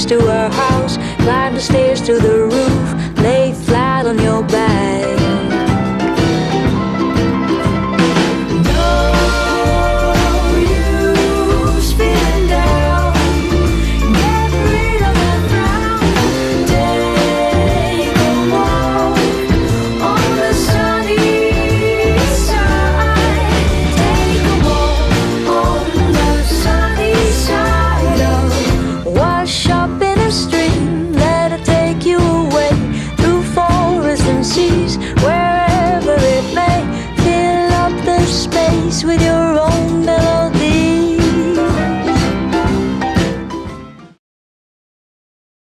stairs to our house, climb the stairs to the roof, lay flat on your back. Wherever it may, fill up the space with your